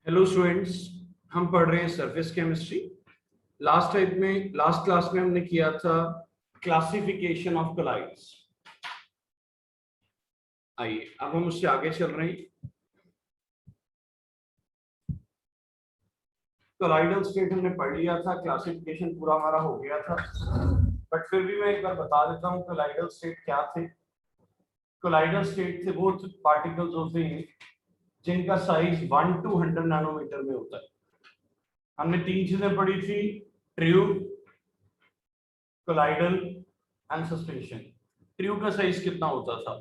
Hello students, हम पढ़ रहे हैं सरफेस केमिस्ट्री। लास्ट क्लास में हमने किया था क्लासिफिकेशन ऑफ कोलाइड्स। आइए अब हम उससे आगे चल रहे हैं। कोलाइडल स्टेट हमने पढ़ लिया था, क्लासिफिकेशन पूरा हमारा हो गया था, बट फिर भी मैं एक बार बता देता हूँ कोलाइडल स्टेट क्या थे। कोलाइडल स्टेट थे वो पार्टिकल्स होते हैं जिनका साइज 1 to 100 नैनोमीटर में होता है। हमने तीन चीजें पढ़ी थी, true, colloidal and suspension. True का साइज कितना होता था?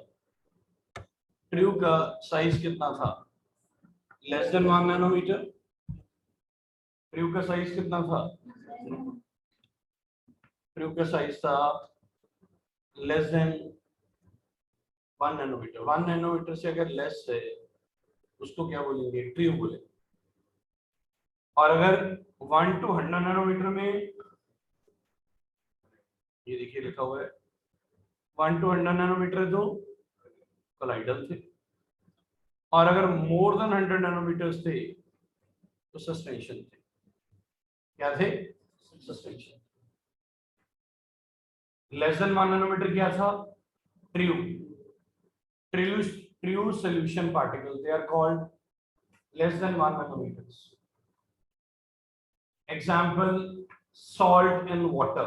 ट्रू का साइज कितना था? Less than 1 nanometre. ट्रू का साइज कितना था? ट्रू का साइज था लेस देन 1 नैनोमीटर। 1 नैनोमीटर से अगर लेस है उसको क्या बोलेंगे? ट्रू बोले। और अगर 1 to 100 नैनोमीटर में, ये देखिए लिखा हुआ है 1 to 100 नैनोमीटर है तो कोलाइडल थे, और अगर मोर देन 100 नैनोमीटर थे तो सस्पेंशन थे। क्या थे? सस्पेंशन। लेस देन 1 नैनोमीटर क्या था? True. True solution particles, they are called less than 1 nanometers. Example, salt and water.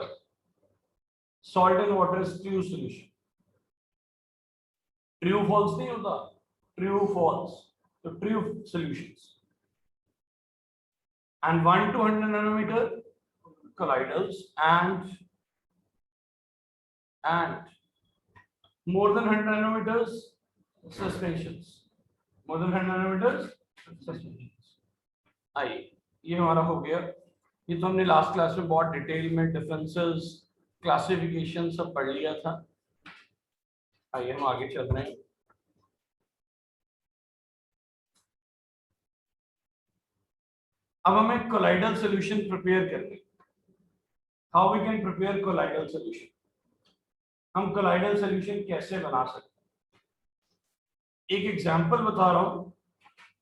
Salt and water is true solution. True false नहीं होता, true false, तो true solutions. And 1 to 100 nanometer colloidals and more than 100 nanometers suspensions. More than 100 nanometers suspensions. आइए ये हमारा हो गया। ये तो हमने लास्ट क्लास में बहुत डिटेल में डिफरेंसेस, क्लासिफिकेशन सब पढ़ लिया था। आइए हम आगे चल रहे हैं। अब हमें कोलाइडल सॉल्यूशन प्रिपेयर करने, how we can prepare colloidal solution. हम कोलाइडल सॉल्यूशन कैसे बना सकते हैं? एक एग्जांपल बता रहा हूं,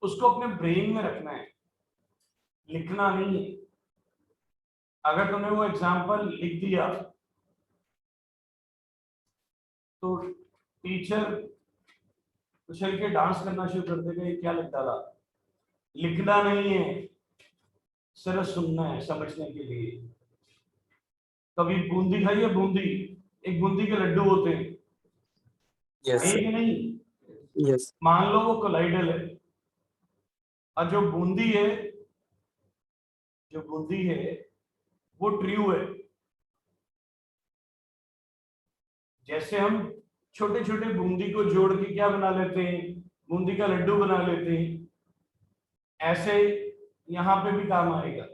उसको अपने ब्रेन में रखना है, लिखना नहीं है। अगर तुमने वो एग्जांपल लिख दिया तो टीचर उछल के डांस करना शुरू कर देगा, ये क्या लिख डाला। लिखना नहीं है, सिर्फ सुनना है समझने के लिए। कभी बूंदी खाई है? बूंदी, एक बूंदी के लड्डू होते हैं, यस कि नहीं? यस मान लो वो कोलाइडल है, और जो बूंदी है, जो बूंदी है वो ट्रू है। जैसे हम छोटे छोटे बूंदी को जोड़ के क्या बना लेते हैं? बूंदी का लड्डू बना लेते हैं। ऐसे यहाँ पे भी काम आएगा।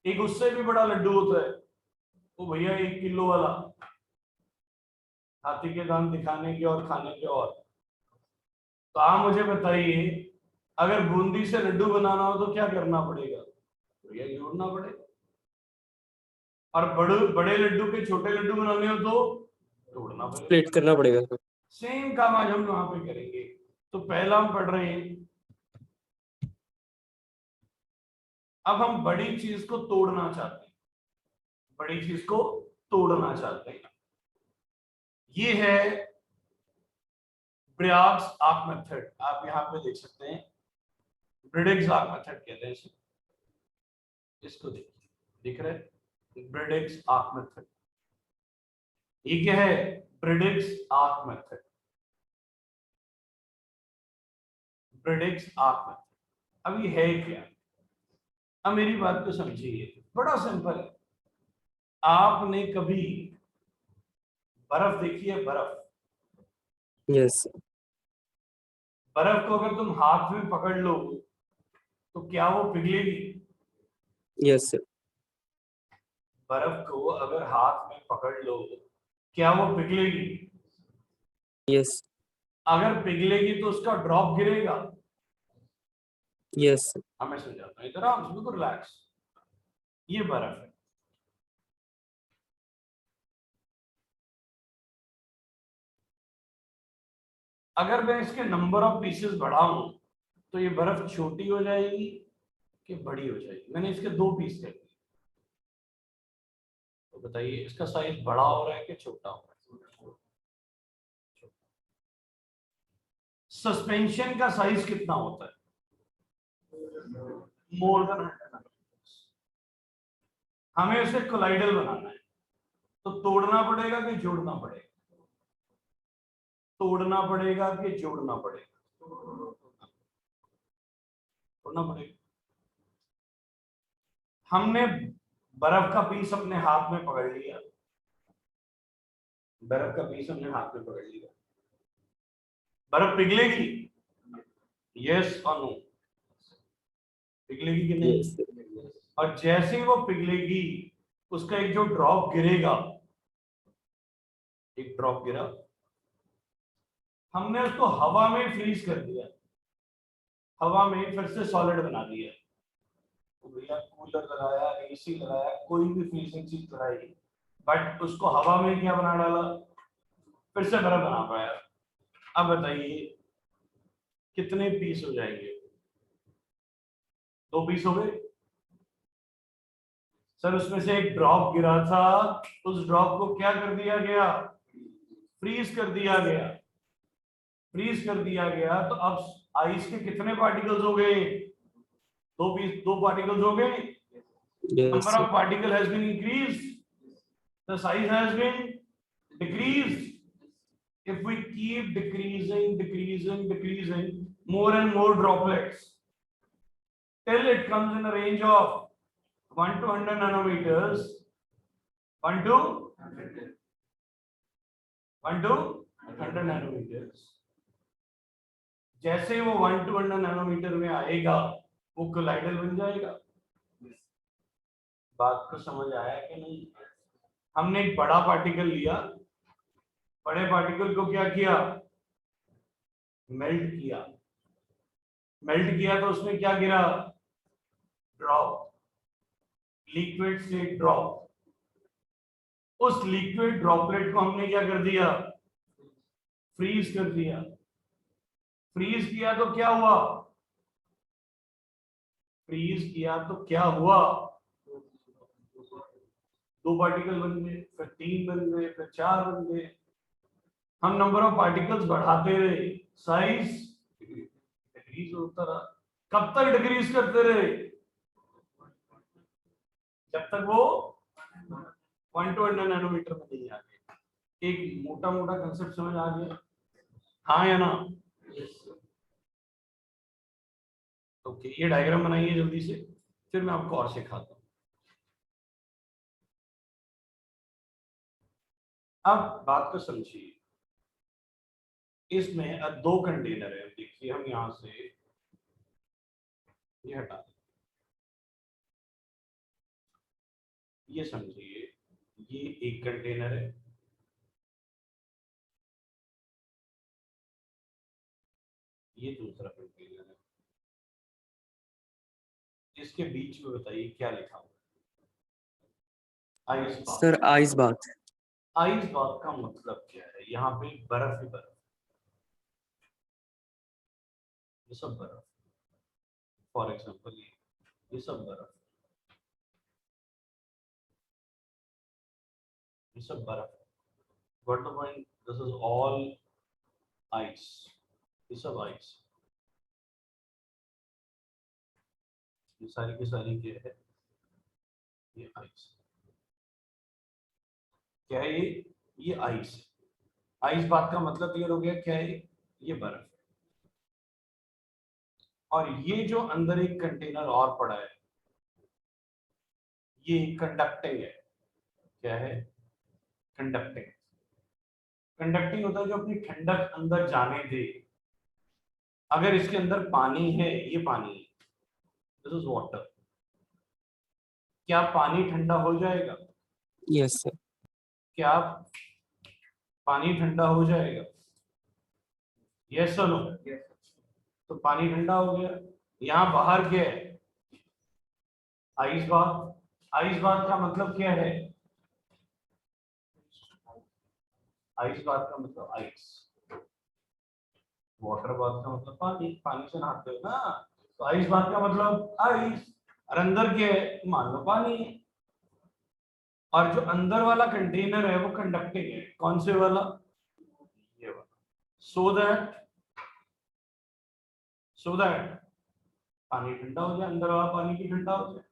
एक उससे भी बड़ा लड्डू होता है, वो भैया 1 किलो वाला, हाथी के दांत दिखाने के और खाने के। और तो आप मुझे बताइए, अगर बूंदी से लड्डू बनाना हो तो क्या करना पड़ेगा? भैया जोड़ना पड़ेगा। और बड़े बड़े लड्डू के छोटे लड्डू बनाने हो तो तोड़ना पड़ेगा, स्प्लिट करना पड़ेगा। सेम काम आज हम वहां पे करेंगे। तो पहला हम पढ़ रहे हैं, अब हम बड़ी चीज को तोड़ना चाहते हैं, बड़ी चीज को तोड़ना चाहते हैं। ये है ब्रिग्स आर्क मेथड, आप यहाँ पे देख सकते हैं, ब्रिग्स आर्क मेथड कहते हैं इसे। इसको देखिए, दिख रहा है ब्रिग्स आर्क मेथड। ये क्या है? Briggs arc method, Briggs arc method. अब ये है क्या? अब मेरी बात को समझिए, बड़ा सिंपल है। आपने कभी बर्फ देखी है? बर्फ, यस बर्फ को अगर तुम हाथ में पकड़ लो तो क्या वो पिघलेगी? यस बर्फ को अगर हाथ में पकड़ लो क्या वो पिघलेगी? यस अगर पिघलेगी तो उसका ड्रॉप गिरेगा। यस मैं समझाता हूँ, इधर आओ, बिल्कुल रिलैक्स। ये बर्फ है, अगर मैं इसके नंबर ऑफ पीसेस बढ़ाऊं तो ये बर्फ छोटी हो जाएगी कि बड़ी हो जाएगी? मैंने इसके 2 पीस कर दिए, तो बताइए इसका साइज बड़ा हो रहा है कि छोटा हो रहा है? सस्पेंशन का साइज कितना होता है? मोर देन 100। हमें उसे कोलाइडल बनाना है, तो तोड़ना पड़ेगा कि जोड़ना पड़ेगा? तोड़ना पड़ेगा कि जोड़ना पड़ेगा? तोड़ना पड़ेगा। हमने बर्फ का पीस अपने हाथ में पकड़ लिया, बर्फ का पीस हमने हाथ में पकड़ लिया, बर्फ पिघलेगी? यस और नो? पिघलेगी कि नहीं? Yes, sir. और जैसे ही वो पिघलेगी, उसका एक जो ड्रॉप गिरेगा, एक ड्रॉप गिरा, हमने उसको हवा में फ्रीज कर दिया, हवा में फिर से सॉलिड बना दिया। तो भैया कूलर लगाया, एसी लगाया, कोई भी फ्रीजिंग चीज लगाई, बट उसको हवा में क्या बना डाला? फिर से बर्फ बना पाया। अब बताइए कितने पीस हो जाएंगे? 2 पीस हो गए। सर उसमें से एक ड्रॉप गिरा था, उस ड्रॉप को क्या कर दिया गया? फ्रीज कर दिया गया। फ्रीज कर दिया गया, तो अब आइस के कितने पार्टिकल्स हो गए? 2 पीस, 2 पार्टिकल्स हो गए। Yes, Number sir. of particle has been increased, the size has been decreased. If we keep decreasing more and more droplets till it comes in a range of 1 to 100 nanometers, 1 to 100 nanometers, जैसे वो 1 to 100 nanometre में आएगा, वो colloidal बन जाएगा। बात को समझ आया कि नहीं? हमने एक बड़ा पार्टिकल लिया, बड़े पार्टिकल को क्या किया? मेल्ट किया। मेल्ट किया तो उसमें क्या गिरा? ड्रॉप, लिक्विड से ड्रॉप। उस लिक्विड ड्रॉपलेट को हमने क्या कर दिया? फ्रीज कर दिया। फ्रीज किया तो क्या हुआ? फ्रीज किया तो क्या हुआ? 2 पार्टिकल बन गए, फिर 3 बन गए, फिर 4 बन गए। हम नंबर ऑफ पार्टिकल्स बढ़ाते रहे, साइज डिक्रीज होता रहा। कब तक डिक्रीज करते रहे? जब तक वो 1 to 100 नैनोमीटर में नहीं आ गए। एक मोटा मोटा कंसेप्ट समझ आ गया? हाँ या ना? ओके, ये डायग्राम बनाइए जल्दी से, फिर मैं आपको और सिखाता हूँ। अब बात को समझिए, इसमें अब 2 कंटेनर है। देखिए हम यहां से ये हटा दें, ये समझिए, ये एक कंटेनर है, ये दूसरा कंटेनर है। इसके बीच में बताइए क्या लिखा हुआ है? Ice bath. Sir, ice bath. Ice bath का मतलब क्या है? यहाँ पे बर्फ ही बर्फ, ये सब बर्फ। फॉर एग्जाम्पल ये सब बर्फ, ये सब बर्फ। What the point? This is all ice, ये सब आइस। ये सारी की सारी क्या है? ये आइस। क्या है ये आइस। आइस बात का मतलब क्लियर हो गया? क्या है ये? बर्फ। और ये जो अंदर एक कंटेनर और पड़ा है, ये कंडक्टिंग है। क्या है? कंडक्टिंग। कंडक्टिंग होता है जो अपनी ठंडक अंदर जाने दे। अगर इसके अंदर पानी है, ये पानी है, दिस इज वाटर, क्या पानी ठंडा हो जाएगा? Yes, sir. क्या पानी ठंडा हो जाएगा? यस और नो? तो पानी ठंडा हो गया। यहाँ बाहर क्या है? आइस बात। आइस बात का मतलब क्या है? आइस बात का मतलब आइस। वाटर बाथ का मतलब पानी, पानी से नहाते हो ना, तो आइस बाथ का मतलब आइस, और अंदर के मान लो पानी है। और जो अंदर वाला कंटेनर है वो कंडक्टिंग है, कौन से वाला, ये वाला, सो दैट पानी ठंडा हो जाए, अंदर वाला पानी भी ठंडा हो जाए।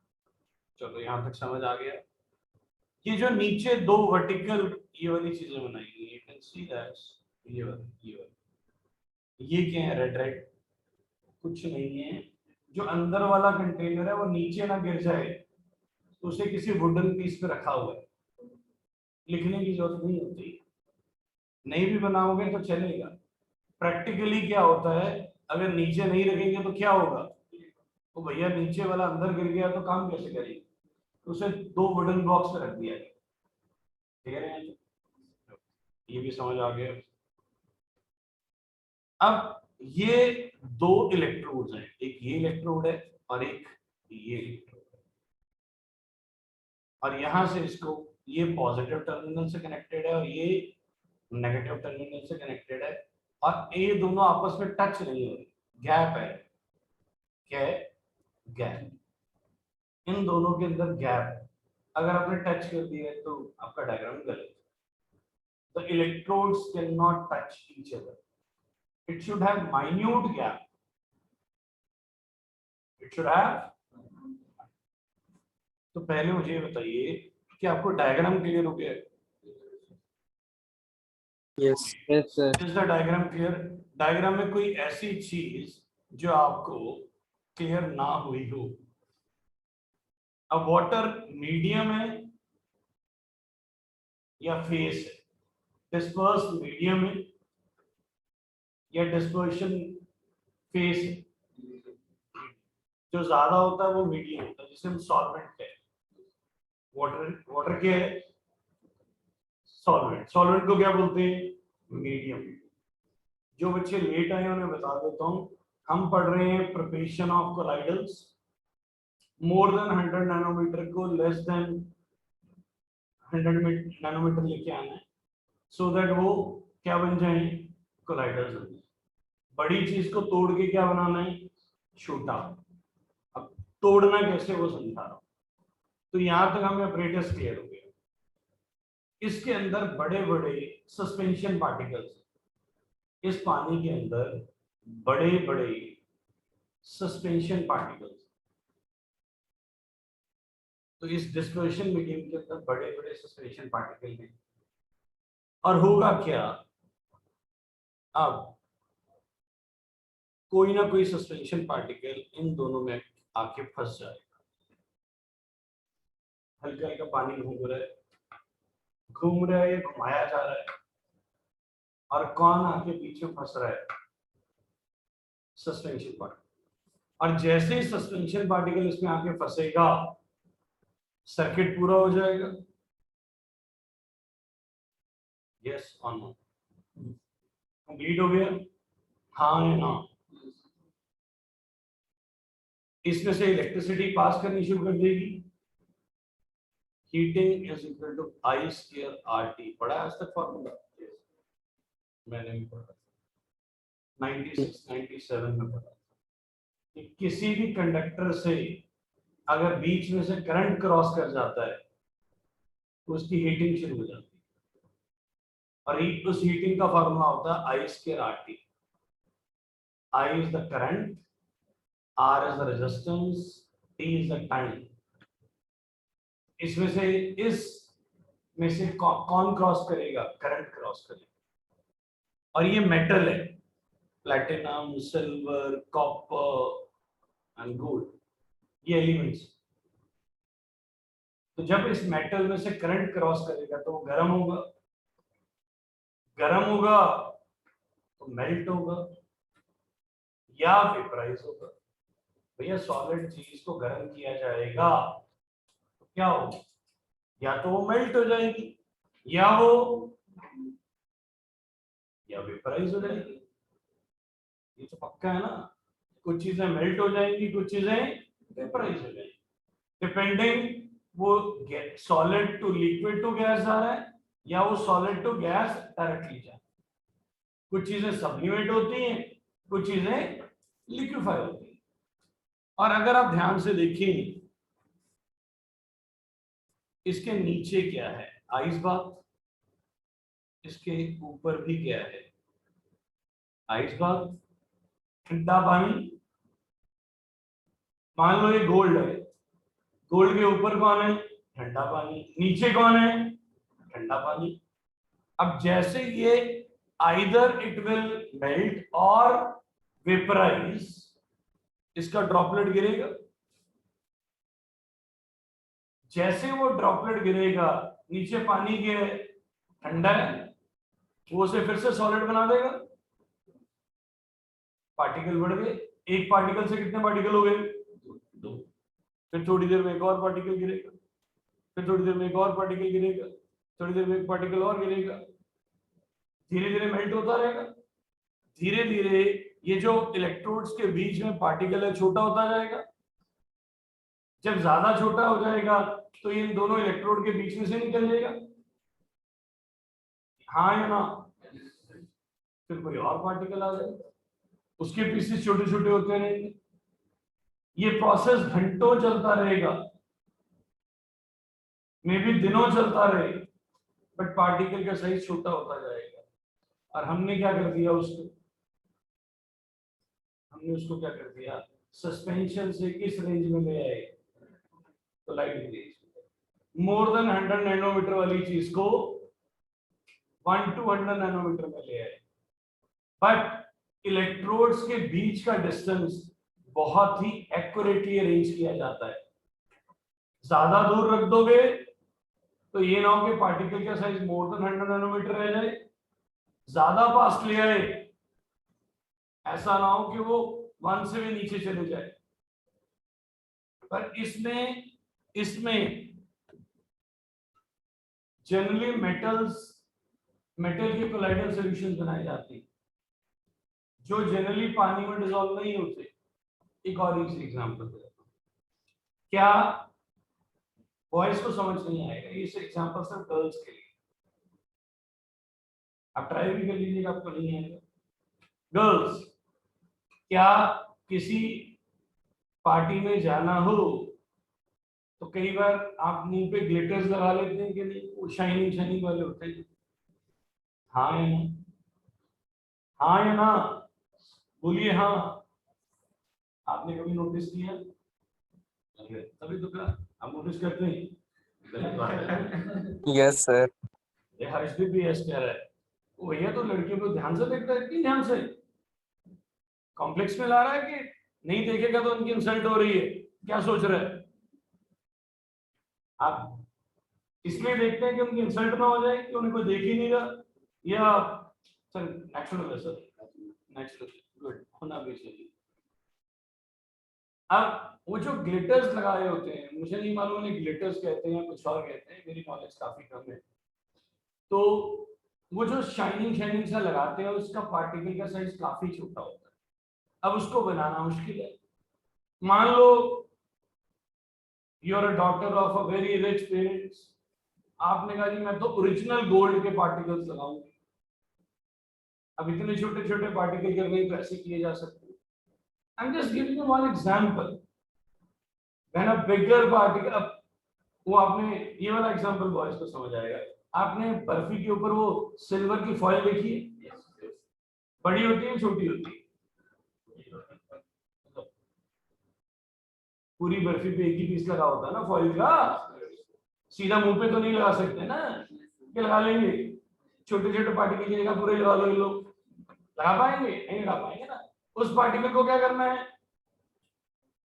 चलो यहाँ तक समझ आ गया। ये जो नीचे दो वर्टिकल ये वाली चीजें बनाई हुई, यू कैन सी दैट, ये क्या है, रेड रेड, कुछ नहीं है। जो अंदर वाला कंटेनर है वो नीचे ना गिर जाए, तो उसे किसी वुडन पीस पे रखा हुआ है, लिखने की जरूरत नहीं होती, नहीं भी बनाओगे तो चलेगा। प्रैक्टिकली क्या होता है, अगर नीचे नहीं रखेंगे तो क्या होगा, तो भैया नीचे वाला अंदर गिर गया तो काम कैसे करेंगे, तो उसे दो वुडन बॉक्स पे रख दिया गया। ठीक है, ये भी समझ आ गया। अब ये दो इलेक्ट्रोड्स हैं, एक ये इलेक्ट्रोड है और एक ये इलेक्ट्रोड है, और यहां से इसको, ये पॉजिटिव टर्मिनल से कनेक्टेड है और ये नेगेटिव टर्मिनल से कनेक्टेड है, और ये दोनों आपस में टच नहीं हो रहे, गैप है, क्या है, गैप, इन दोनों के अंदर गैप है। अगर आपने टच कर दिया है तो आपका डायग्राम गलत है। The electrodes can not touch each other, it should have minute gap, it should have। तो पहले मुझे ये बताइए कि आपको डायग्राम क्लियर हो गया है? Yes. Yes, sir. Is the diagram clear? Diagram में कोई ऐसी चीज जो आपको क्लियर ना हुई हो? अब वाटर मीडियम है या फेस है, डिस्पर्स मीडियम है या डिस्पर्शन फेस है? जो ज्यादा होता है वो मीडियम होता है, जिसे हम सॉल्वेंट है। वाटर, वाटर क्या है, सॉल्वेंट, सॉल्वेंट को क्या बोलते हैं, मीडियम। जो बच्चे लेट आए उन्हें बता देता हूं, हम पढ़ रहे हैं preparation of colloidals, more than 100 nanometre को लेस देन 100 नैनोमीटर लेके आना है, सो दैट वो क्या बन जाए, कोलाइडल्स बन जाए। बड़ी चीज को तोड़ के क्या बनाना है, छोटा। अब तोड़ना कैसे वो समझा रहा हूं। तो यहां तक हमें ऑपरेटर्स क्लियर हो गया। इसके अंदर बड़े बड़े सस्पेंशन पार्टिकल्स, इस पानी के अंदर बड़े बड़े सस्पेंशन पार्टिकल्स, तो इस डिस्पर्शन मीडियम के अंदर बड़े बड़े सस्पेंशन पार्टिकल हैं। और होगा क्या, अब कोई ना कोई सस्पेंशन पार्टिकल इन दोनों में आके फंस जाएगा। हल्का हल्का पानी घूम रहा है या घुमाया जा रहा है, और कौन आके पीछे फंस रहा है, सस्पेंशन पार्टिकल। और जैसे ही सस्पेंशन पार्टिकल इसमें आके फंसेगा, सर्किट पूरा हो जाएगा। यस और नो, कंप्लीट हो गया, हाँ या ना? इसमें से इलेक्ट्रिसिटी पास करनी शुरू कर देगी। Heating is equal to I square RT, पढ़ा है आज तक फॉर्मूला? मैंने भी पढ़ा, 96 97 में पढ़ा कि किसी भी कंडक्टर से अगर बीच में से करंट क्रॉस कर जाता है तो उसकी हीटिंग शुरू हो जाती है, और उस हीटिंग का फॉर्मूला होता है I square RT. I is the current, R is the resistance, T is the time. इसमें से कौन क्रॉस करेगा, करंट क्रॉस करेगा। और ये मेटल है, platinum, silver, copper and gold, ये एलिमेंट्स। तो जब इस मेटल में से करंट क्रॉस करेगा तो वो गर्म होगा, गर्म होगा तो मेल्ट होगा या वेपराइज होगा। भैया सॉलिड चीज को गर्म किया जाएगा तो क्या होगा, या तो वो मेल्ट हो जाएगी या वेपराइज हो जाएगी। ये तो पक्का है ना, कुछ चीजें मेल्ट हो जाएंगी, कुछ चीजें वेपराइज हो जाएंगी, डिपेंडिंग वो solid to liquid to gas जा रहा है या वो सॉलिड टू गैस डायरेक्टली जा रहा है। कुछ चीजें सब्लिमेट होती हैं, कुछ चीजें लिक्विफाई होती हैं। और अगर आप ध्यान से देखें इसके नीचे क्या है, आइस बाथ, इसके ऊपर भी क्या है, आइस बाथ, ठंडा पानी। मान लो ये गोल्ड है, गोल्ड के ऊपर कौन है, ठंडा पानी, नीचे कौन है, ठंडा पानी। अब जैसे ये आइदर इट विल मेल्ट और वेपराइज, इसका ड्रॉपलेट गिरेगा, जैसे वो ड्रॉपलेट गिरेगा नीचे पानी के ठंडा है, वो उसे फिर से सॉलिड बना देगा, पार्टिकल बढ़ गए, एक पार्टिकल से कितने पार्टिकल हो गए, दो। फिर थोड़ी देर में एक और पार्टिकल गिरेगा, फिर थोड़ी देर में एक और पार्टिकल गिरेगा, थोड़ी देर में एक पार्टिकल और गिरेगा, धीरे धीरे मेल्ट होता रहेगा। धीरे धीरे ये जो इलेक्ट्रोड्स के बीच में पार्टिकल है छोटा होता जाएगा। जब ज्यादा छोटा हो जाएगा तो इन दोनों इलेक्ट्रोड के बीच में से निकल जाएगा, हाँ या ना, फिर कोई और पार्टिकल आ जाएगा, उसके पीसेस छोटे छोटे होते रहेंगे। ये प्रोसेस घंटों चलता रहेगा, मे भी दिनों चलता रहे, बट पार्टिकल का साइज छोटा होता जाएगा। और हमने क्या कर दिया उसको, हमने उसको क्या कर दिया, सस्पेंशन से किस रेंज में ले आए, तो light range. More than 100 nanometre वाली चीज को 1 to 100 नैनोमीटर में ले आए। बट इलेक्ट्रोड्स के बीच का डिस्टेंस बहुत ही एक्यूरेटली अरेंज किया जाता है। ज्यादा दूर रख दोगे तो ये ना हो कि पार्टिकल का साइज मोर देन 100 नैनोमीटर रह जाए, ज्यादा पास ले आए, ऐसा ना हो कि वो 1 से भी नीचे चले जाए। पर इसमें इसमें जनरली मेटल के कोलाइडल सॉल्यूशन बनाए जाते हैं जो जनरली पानी में डिसॉल्व नहीं होते। एक और इसी एग्जांपल देता हूं, क्या बॉयज को समझ नहीं आएगा, ये एग्जांपल सिर्फ गर्ल्स के लिए, आप ट्राई भी कर लीजिएगा, आपको नहीं आएगा। गर्ल्स, क्या किसी पार्टी में जाना हो तो कई बार आप मुंह पे ग्लिटर्स लगा लेते हैं कि नहीं, वो शाइनिंग शाइनिंग वाले होते हैं, हाँ या ना, हाँ या ना, बोलिए हाँ। आपने कभी नोटिस किया, तभी तो कहा आप नोटिस करते हैं, गलत बात है। Yes, sir. ये हर्षदीप भी यस कह रहा है, वो भैया तो लड़कियों को ध्यान से देखता है, इतनी ध्यान से, कॉम्प्लेक्स में ला रहा है कि नहीं देखेगा तो उनकी इंसल्ट हो रही है, क्या सोच रहा है। आप इसलिए देखते हैं कि उनकी इंसल्ट ना हो जाए कि उन्हें कोई देख ही नहीं रहा, या सर नेचुरल है, सर नेचुरल, गुड होना भी चाहिए। अब वो जो ग्लिटर्स लगाए होते हैं, मुझे नहीं मालूम उन्हें ग्लिटर्स कहते हैं या कुछ और कहते हैं, मेरी नॉलेज काफी कम है। तो वो जो शाइनिंग शाइनिंग सा लगाते हैं उसका पार्टिकल का साइज काफी छोटा होता है। अब उसको बनाना मुश्किल है। मान लो you are a daughter of a very rich parents, आपने कहा जी मैं तो ओरिजिनल गोल्ड के पार्टिकल्स लगाऊंगी। अब इतने छोटे छोटे पार्टिकल करने तो ऐसे किए जा सकते हैं। I am just giving you one example, when a bigger particle, अब वो आपने ये वाला एग्जांपल बॉयज को समझ आएगा। आपने बर्फी के ऊपर वो सिल्वर की फॉइल देखी है, बड़ी होती है छोटी होती है, पूरी बर्फी पे एक ही पीस लगा होता है ना फॉइल का, सीधा मुंह पे तो नहीं लगा सकते ना, क्या लगा लेंगे, छोटे छोटे पार्टिकल की जगह पूरे लगा लो, ये लोग लगा पाएंगे, नहीं लगा पाएंगे ना। उस पार्टिकल को क्या करना है,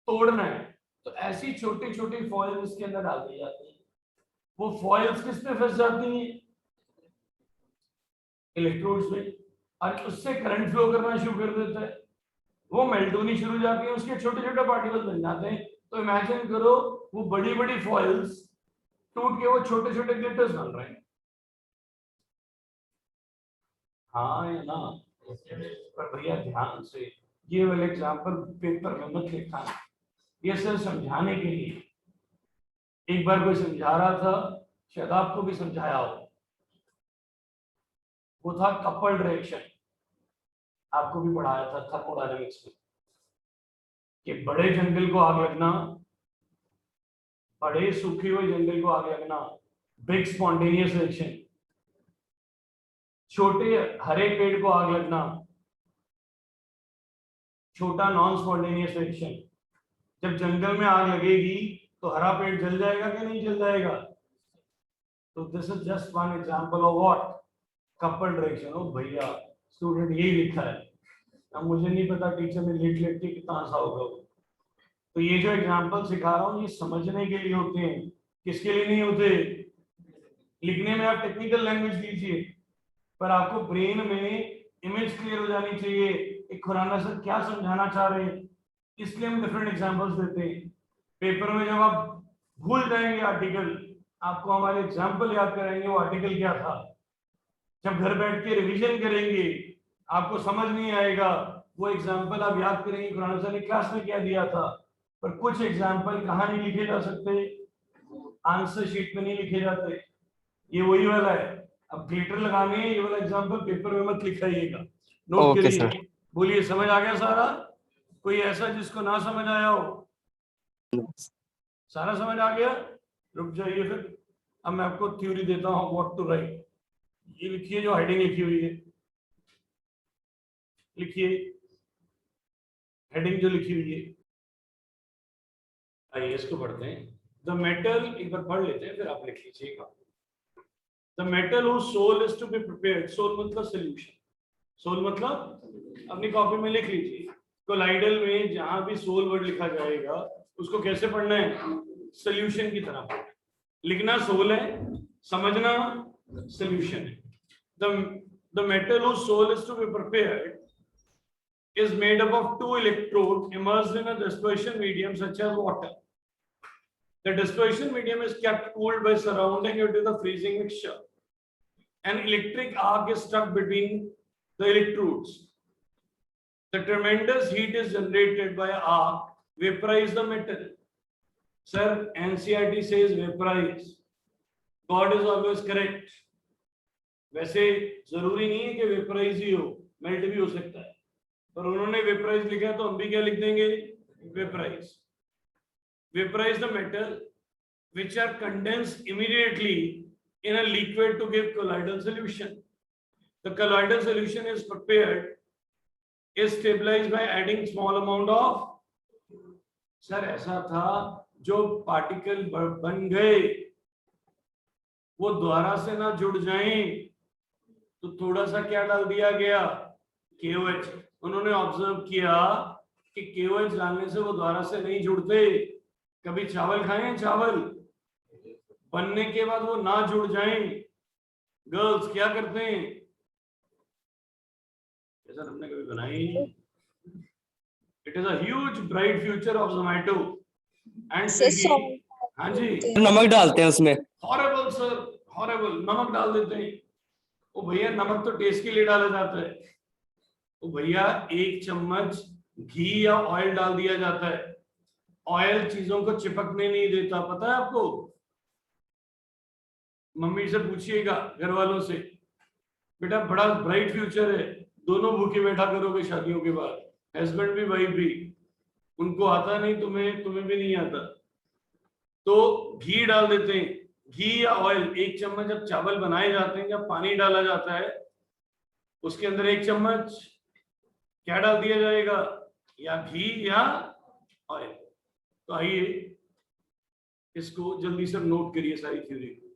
तोड़ना है। तो ऐसी छोटी छोटी फॉइल्स इसके अंदर डाल दी जाती है। वो फॉइल्स किस में फंस जाती हैं, इलेक्ट्रोड्स में, और उससे करंट फ्लो करना शुरू कर देता है, वो मेल्ट होनी शुरू हो जाती है, उसके छोटे छोटे पार्टिकल्स बन जाते हैं। तो इमेजिन करो वो बड़ी बड़ी फॉइल्स टूट के वो छोटे छोटे ग्लिटर्स बन रहे हैं, हाँ या ना। पर भैया ध्यान से ये वाला एग्जांपल पेपर में मत लिखना, ये सिर्फ समझाने के लिए। एक बार कोई समझा रहा था, शायद आपको भी समझाया हो, वो था कपल्ड रिएक्शन। आपको भी पढ़ाया था थर्मोडायनेमिक्स में कि बड़े जंगल को आग लगना, बड़े सूखे हुए जंगल को आग लगना बिग स्पॉन्टेनियस रिएक्शन, छोटे हरे पेड़ को आग लगना छोटा नॉन स्पॉन्टेनियस रिएक्शन। जब जंगल में आग लगेगी तो हरा पेड़ जल जाएगा कि नहीं जल जाएगा? तो this is just one example of what coupled reaction. ओ भैया स्टूडेंट यही लिखा है, अब मुझे नहीं पता टीचर ने लिख के कितना आसान होगा। तो ये जो एग्जांपल सिखा रहा हूँ ये समझने के लिए होते हैं, किसके लिए नहीं होते? लिखने में आप टेक्निकल लैंग्वेज लीजिए, पर आपको ब्रेन में इमेज क्लियर हो जानी चाहिए एक खुराना सर क्या समझाना चाह रहे हैं, इसलिए हम डिफरेंट एग्जांपल्स देते हैं। पेपर में जब आप भूल जाएंगे आर्टिकल, आपको हमारे एग्जांपल याद कराएंगे वो आर्टिकल क्या था, जब घर बैठ के रिवीजन करेंगे आपको समझ नहीं आएगा, वो एग्जांपल आप याद करेंगे खुराना सर ने क्लास में क्या दिया था। पर कुछ एग्जांपल कहाँ नहीं लिखे जा सकते? आंसर शीट में नहीं लिखे जाते। ये वही वाला है, अब ग्लिटर लगाने हैं, ये वाला एग्जांपल पेपर में मत लिखाइएगा, नोट ओके करिए। सर। बोलिए समझ आ गया सारा? कोई ऐसा जिसको ना समझ आया हो? सारा समझ आ गया? रुक जाइए फिर, अब मैं आपको थ्योरी देता हूँ व्हाट टू राइट। ये लिखिए जो हेडिंग लिखी हुई है, लिखिए हेडिंग जो लिखी हुई है। आइए इसको पढ़ते हैं। द मेटल, एक बार पढ़ लेते हैं फिर आप लिख लीजिएगा। The metal whose soul is to be prepared, soul मतलब solution, सोल मतलब अपनी कॉपी में लिख लीजिए। कोलाइडल में जहां भी सोल वर्ड लिखा जाएगा उसको कैसे पढ़ना है? सोल्यूशन की तरह पढ़ना। लिखना सोल है, समझना सोल्यूशन है। the metal whose soul is to be prepared is made up of two electrodes immersed in a dispersion medium such as water. The dispersion medium is kept cooled by surrounding it with a freezing mixture. An electric arc is struck between the electrodes. The tremendous heat is generated by arc vaporize the metal. Sir, NCERT says vaporize. God is always correct. वैसे जरूरी नहीं है कि vaporise ही हो, melt भी हो सकता है, पर उन्होंने वेपराइज लिखा है तो हम भी क्या लिख देंगे? Vaporise. Vaporize the metal which are condensed immediately in a liquid to give colloidal solution. The colloidal solution is prepared, is stabilized by adding small amount of, sir ऐसा था जो पार्टिकल बन गए वो दोबारा से ना जुड़ जाएं तो थोड़ा सा क्या डाल दिया गया? KOH। उन्होंने ऑब्जर्व किया कि KOH डालने से वो दोबारा से नहीं जुड़ते। कभी चावल खाए हैं? चावल बनने के बाद वो ना जुड़ जाएं, गर्ल्स क्या करते हैं? ऐसा हमने कभी बनाई नहीं। It is a huge bright future of Zomato and Swiggy. हाँ जी, नमक डालते हैं उसमें। हॉरेबल सर, हॉरेबल, नमक डाल देते हैं। ओ भैया नमक तो टेस्ट के लिए डाला जाता है। ओ भैया 1 चम्मच घी या ऑयल डाल दिया जाता है। ऑयल चीजों को चिपकने नहीं देता, पता है आपको? मम्मी से पूछिएगा, घर वालों से, बेटा बड़ा ब्राइट फ्यूचर है, दोनों भूखे बैठा करोगे शादियों के बाद, हस्बैंड भी वाइफ भी, उनको आता नहीं, तुम्हें भी नहीं आता। तो घी डाल देते हैं, घी या ऑयल 1 चम्मच जब चावल बनाए जाते हैं, जब पानी डाला जाता है उसके अंदर 1 चम्मच क्या डाल दिया जाएगा? या घी या ऑयल। तो आइए इसको जल्दी से नोट करिए सारी थ्योरी को,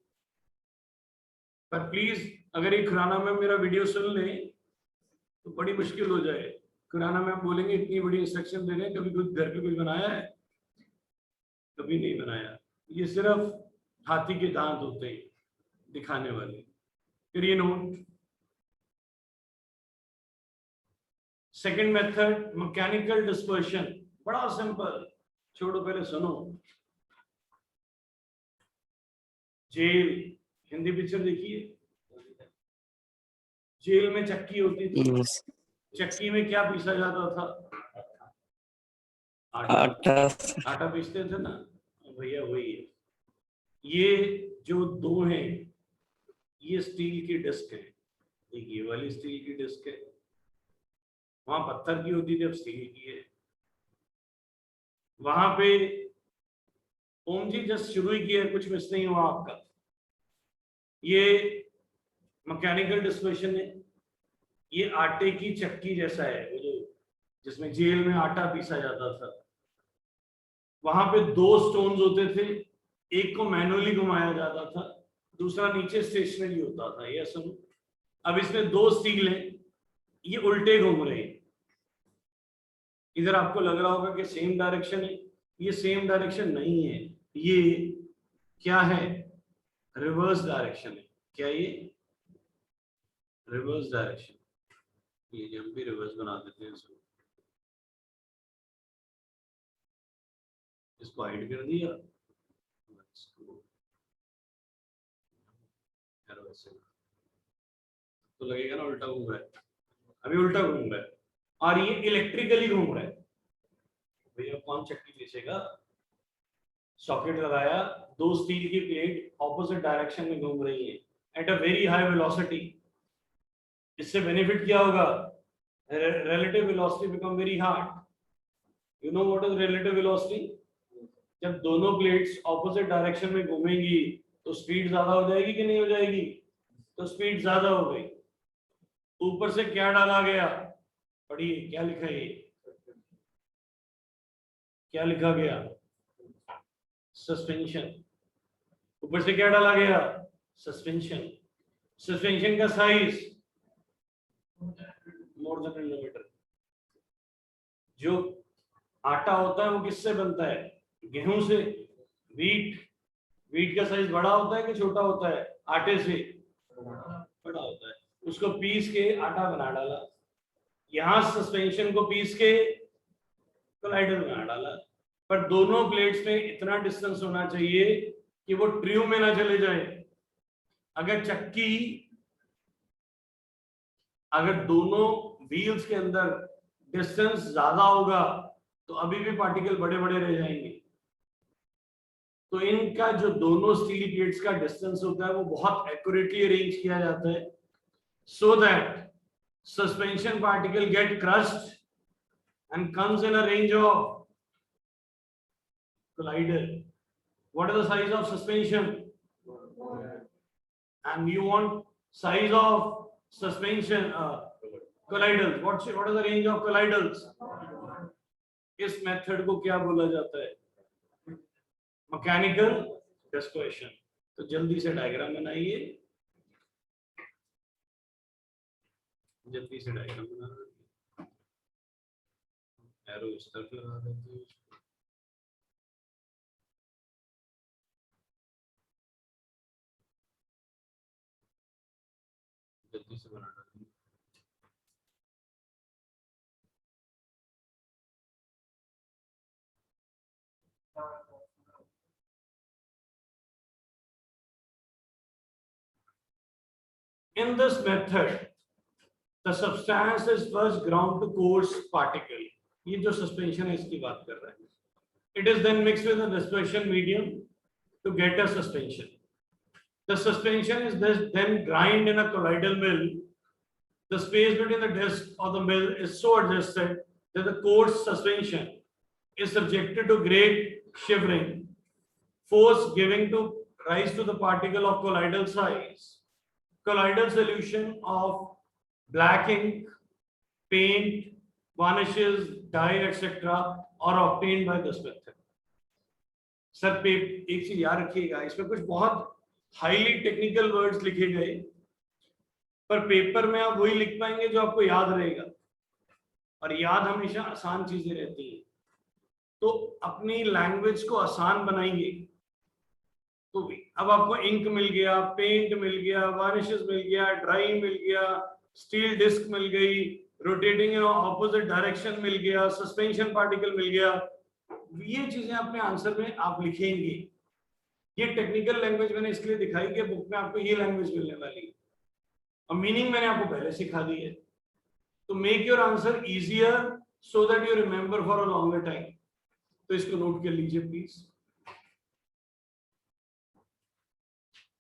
पर प्लीज अगर ये खुराना में मेरा वीडियो सुन लें तो बड़ी मुश्किल हो जाए। खुराना में बोलेंगे इतनी बड़ी इंस्ट्रक्शन दे रहे हैं, कभी कुछ घर पे कुछ बनाया है? कभी नहीं बनाया। ये सिर्फ हाथी के दांत होते हैं दिखाने वाले। फिर ये note, second method mechanical dispersion, बड़ा सिंपल, छोड़ो पहले सुनो। जेल, हिंदी पिक्चर देखिए, जेल में चक्की होती थी, चक्की में क्या पीसा जाता था? आटा पीसते थे ना भैया, वही है। ये जो दो हैं ये स्टील की डिस्क है, एक ये वाली स्टील की डिस्क है, वहां पत्थर की होती थी, अब स्टील की है। वहां पे ओम जी जस्ट शुरू ही किया है, कुछ मिस नहीं हुआ आपका। ये मैकेनिकल डिस्पर्शन है, ये आटे की चक्की जैसा है, वो जो जिसमें जेल में आटा पीसा जाता था। वहां पे 2 स्टोन्स होते थे, एक को मैनुअली घुमाया जाता था, दूसरा नीचे स्टेशनरी होता था। ये सुनो, अब इसमें 2 स्टील हैं, ये उल्टे घूम रहे हैं। इधर आपको लग रहा होगा कि सेम डायरेक्शन है, ये सेम डायरेक्शन नहीं है, ये क्या है, रिवर्स डायरेक्शन है। क्या ये रिवर्स डायरेक्शन, ये हम भी रिवर्स बना देते हैं इसको। इसको हाइड कर दिया, तो लगेगा ना उल्टा घूम रहा है, अभी उल्टा घूम रहा है, और ये इलेक्ट्रिकली घूम रहा है। भैया कौन चक्की पीछेगा, सॉकेट लगाया, 2 स्टील की प्लेट ऑपोजिट डायरेक्शन में घूम रही है at a very high velocity. इससे बेनिफिट क्या होगा, relative velocity become very hard. You know what is relative velocity, जब दोनों प्लेट्स ऑपोजिट डायरेक्शन में घूमेंगी तो स्पीड ज्यादा हो जाएगी कि नहीं हो जाएगी, तो स्पीड ज्यादा हो गई। ऊपर से क्या डाला गया, पढ़िए क्या लिखा है, क्या लिखा गया, सस्पेंशन। ऊपर से क्या डाला गया, सस्पेंशन। सस्पेंशन का साइज मोर देन मिलीमीटर। जो आटा होता है वो किससे बनता है, गेहूं से। वीट का साइज बड़ा होता है कि छोटा होता है, आटे से बड़ा होता है। उसको पीस के आटा बना डाला, यहां सस्पेंशन को पीस के कोलाइडर बना डाला, पर दोनों प्लेट्स में इतना डिस्टेंस होना चाहिए कि वो ट्रू में ना चले जाए। अगर दोनों व्हील्स के अंदर डिस्टेंस ज्यादा होगा तो अभी भी पार्टिकल बड़े बड़े रह जाएंगे। तो इनका जो दोनों स्टील प्लेट्स का डिस्टेंस होता है वो बहुत एक्यूरेटली अरेंज किया जाता है, so that suspension particle get crushed and comes in a range of collider. What is the size of suspension, and you want size of suspension colliders. What is the range of colliders? इस method को क्या बोला जाता है, mechanical dispersion. तो जल्दी से diagram बनाइए, जल्दी से डायग्राम बना, एरो इस तरफ लगा देते हैं, जल्दी से बना देते हैं। In this method, the substance is first ground to coarse particle. ये जो suspension है इसकी बात कर रहे हैं. It is then mixed with a dispersion medium to get a suspension. The suspension is then grind in a colloidal mill. The space between the disc of the mill is so adjusted that the coarse suspension is subjected to great shivering, force giving to rise to the particle of colloidal size. Colloidal solution of black ink, paint, varnishes, dye, etc. are obtained by this method. Sir एक चीज याद रखिएगा, इसमें कुछ बहुत highly technical words लिखे गए, पर पेपर में आप वही लिख पाएंगे जो आपको याद रहेगा, और याद हमेशा आसान चीजें रहती हैं। तो अपनी लैंग्वेज को आसान बनाएंगे तो भी। अब आपको इंक मिल गया, पेंट मिल गया, वार्निशेस मिल गया, ड्राई मिल गया, स्टील डिस्क मिल गई, रोटेटिंग इन ऑपोजिट डायरेक्शन मिल गया, सस्पेंशन पार्टिकल मिल गया। ये चीजें अपने आंसर में आप लिखेंगे। ये टेक्निकल लैंग्वेज मैंने इसलिए दिखाई कि बुक में आपको ये लैंग्वेज मिलने वाली है, और मीनिंग मैंने आपको पहले सिखा दी है। तो make your answer easier so that you remember for a longer time. तो इसको नोट कर लीजिए प्लीज।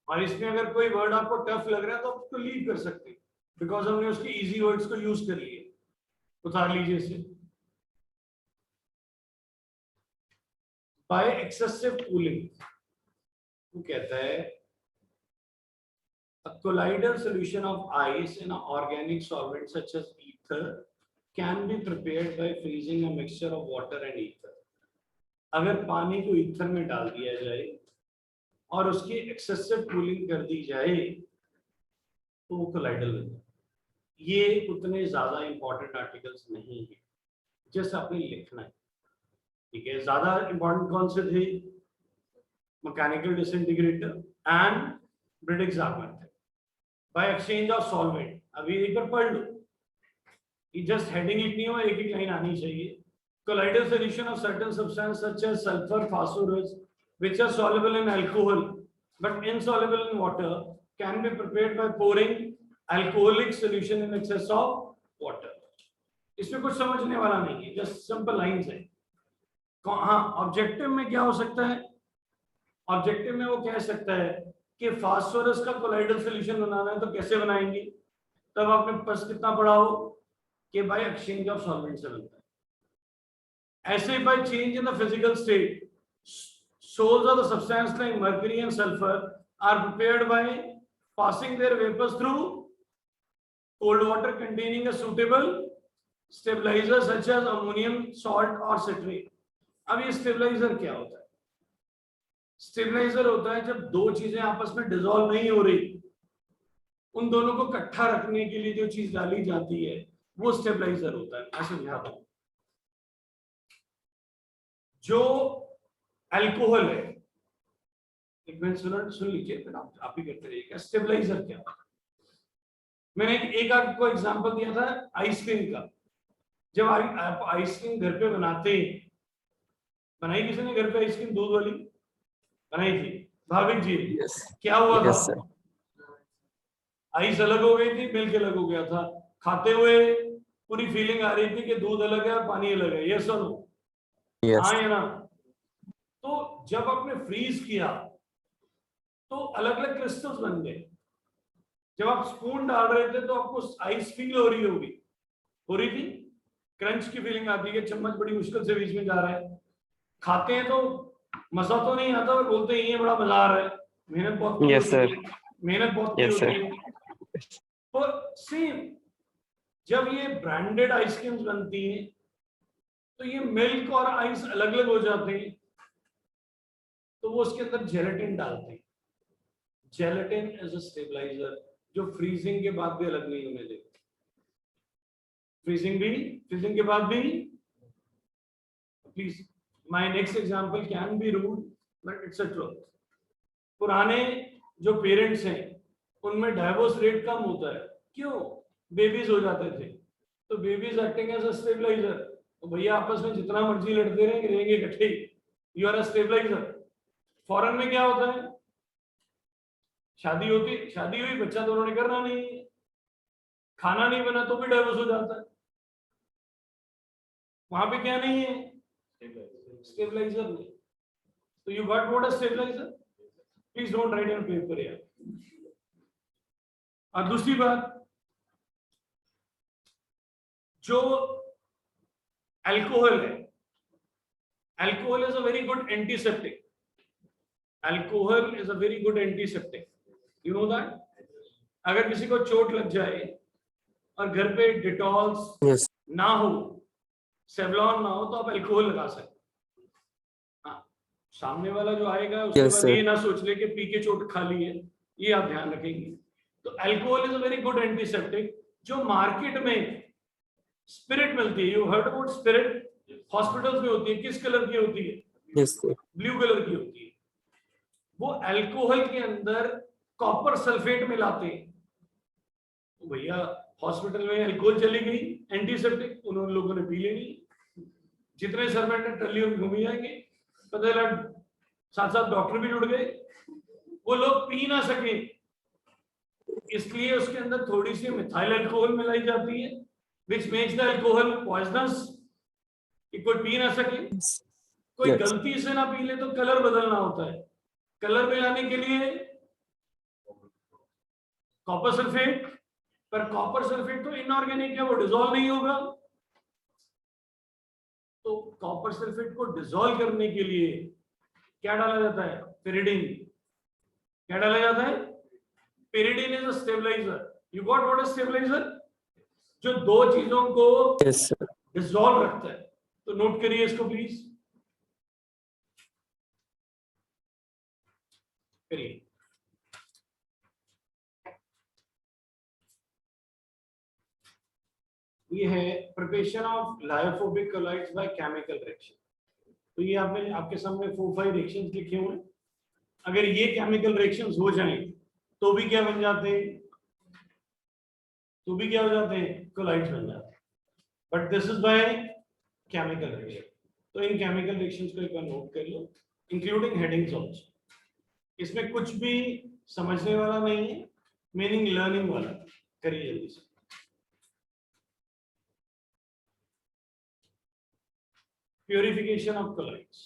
और इसमें अगर कोई वर्ड आपको टफ लग रहा है तो आप उसको लीव कर सकते हैं, बिकॉज हमने उसके इजी वर्ड्स को यूज कर लिए। उतार लीजिए इसे। बाय एक्सेसिव कूलिंग, वो कहता है a colloidal solution of ice in an organic solvent such as ether can be prepared by freezing a mixture of water and ether. अगर पानी को ईथर में डाल दिया जाए और उसकी एक्सेसिव कूलिंग कर दी जाए तो वो कोलाइडल बन जाए। ये उतने ज्यादा इंपॉर्टेंट आर्टिकल्स नहीं है, जैसे आपने लिखना है, ठीक है। ज्यादा इंपॉर्टेंट कौन से थे? Mechanical disintegrator and Bredig's arc method by exchange of solvent. अभी एक बार पढ़ लो, ये जस्ट हेडिंग लिखनी हो, एक एक लाइन आनी चाहिए। colloidal solution of certain substance such as sulfur, phosphorus, which are soluble in alcohol but insoluble in water, can be prepared by pouring alcoholic solution in excess of water. इसमें कुछ समझने वाला नहीं है, जस्ट सिंपल लाइंस है। हाँ, objective में क्या हो सकता है? ऑब्जेक्टिव में वो कह सकता है कि फास्फोरस का कोलाइडल सॉल्यूशन बनाना है तो कैसे बनाएंगे? तब आपने बस कितना पढ़ा हो कि बाय एक्सचेंज ऑफ सॉल्वेंट से बनता है। ऐसे by change in the physical state, soles of the substance like mercury and sulfur are prepared by passing their vapors through cold water containing a suitable stabilizer such as ammonium salt or citrate. अब ये stabiliser क्या होता है? Stabiliser होता है जब दो चीजें आपस में डिसॉल्व नहीं हो रही, उन दोनों को इकट्ठा रखने के लिए जो चीज डाली जाती है वो स्टेबलाइजर होता है। मैं समझाता हूं। जो अल्कोहल है, एक मिनट सुन लीजिए, फिर आप भी करते रहिएगा। स्टेबलाइजर क्या होता है? मैंने एक आपको एग्जांपल दिया था आइसक्रीम का। जब आप आइसक्रीम घर पे बनाते हैं, बनाई किसी ने घर पे आइसक्रीम? दूध वाली बनाई थी, भाविक जी। Yes. क्या हुआ Yes, था? sir. आइस अलग हो गई थी, मिल्क अलग हो गया था। खाते हुए पूरी फीलिंग आ रही थी कि दूध अलग है और पानी अलग है। यस और नो? Yes. हाँ या ना? तो जब आपने फ्रीज किया तो अलग अलग क्रिस्टल्स बन गए। जब आप स्पून डाल रहे थे तो आपको आइस फील हो रही होगी, हो रही थी? क्रंच की फीलिंग आती है, चम्मच बड़ी मुश्किल से बीच में जा रहा है। खाते हैं तो मजा तो नहीं आता, और बोलते हैं ये बड़ा मजा आ रहा है। मेहनत बहुत की Yes, होती sir. है, मेहनत बहुत की Yes, होती sir. है। तो सेम जब ये ब्रांडेड आइसक्रीम्स बनती हैं तो ये मिल्क और आइस अलग अलग हो जाते हैं, तो वो उसके अंदर जेलेटिन डालते हैं। जेलेटिन एज अ स्टेबलाइजर, जो फ्रीजिंग के बाद भी अलग नहीं होने देते। फ्रीजिंग के बाद भी, please my next example can be rude but it's a truth. पुराने जो पेरेंट्स हैं उनमें डाइवोर्स रेट कम होता है। क्यों? बेबीज हो जाते थे, तो babies acting as a stabiliser. तो भैया आपस में जितना मर्जी लड़ते रहेंगे इकट्ठे, you are a stabiliser. Foreign में क्या होता है? शादी हुई, बच्चा तो उन्होंने करना नहीं है, खाना नहीं बना तो भी डाइवोर्स हो जाता है। वहां पे क्या नहीं है? स्टेबलाइजर नहीं। तो you got what a stabiliser? Please don't write in paper यार। और दूसरी बात, जो अल्कोहल है, alcohol is a very good antiseptic. Alcohol is a very good antiseptic, you know that? अगर किसी को चोट लग जाए और घर पे डिटॉल्स Yes. ना हो, सेवलॉन ना हो, तो आप अल्कोहल लगा सकते। हाँ, सामने वाला जो आएगा उसके Yes, बाद sir. ये ना सोच ले कि पी के चोट खा ली है, ये आप ध्यान रखेंगे। तो alcohol is a very good antiseptic. जो मार्केट में स्पिरिट मिलती है, you heard about spirit? Hospitals में होती है, किस कलर की होती है? Yes, sir. ब्लू कलर की होती है। वो अल्कोहल के अंदर कॉपर सल्फेट मिलाते हैं। तो भैया हॉस्पिटल में अल्कोहल चली गई, एंटीसेप्टिक, उन्होंने लोगों ने पी लेनी। जितने सर में टल्लियों में घूमी जाएंगे, पता लगा साथ साथ डॉक्टर भी जुड़ गए, वो लोग पी ना सके, इसलिए उसके अंदर थोड़ी सी मिथाइल अल्कोहल मिलाई जाती है, which makes the alcohol poisonous, कि कोई पी ना सके। Yes. कोई Yes. गलती से ना पी ले तो कलर बदलना होता है। कलर मिलाने के लिए कॉपर सल्फेट, पर कॉपर सल्फेट तो इनऑर्गेनिक है, वो डिसॉल्व नहीं होगा। तो कॉपर सल्फेट को डिसॉल्व करने के लिए क्या डाला जाता है? पेरिडीन। क्या डाला जाता है? Pyridine is a stabiliser. You got what is stabiliser? जो दो चीजों को Yes, sir. डिसॉल्व रखता है। तो नोट करिए इसको प्लीज, करिए। ये है preparation of lyophobic colloids by chemical reaction. तो ये आपने आपके सामने 4-5 रिएक्शंस लिखे हुए हैं। अगर ये केमिकल रिएक्शंस हो जाएं तो भी क्या बन जाते हैं? तो भी क्या हो जाते हैं? कोलाइड्स बन जाते हैं। But this is by chemical reaction. तो इन केमिकल रिएक्शंस को एक बार नोट कर लो, इंक्लूडिंग हेडिंग्स आल्सो। इसमें कुछ भी समझने वाला नहीं है, मीनिंग लर्निंग वाला। करिए जल्दी से। Purification of colloids.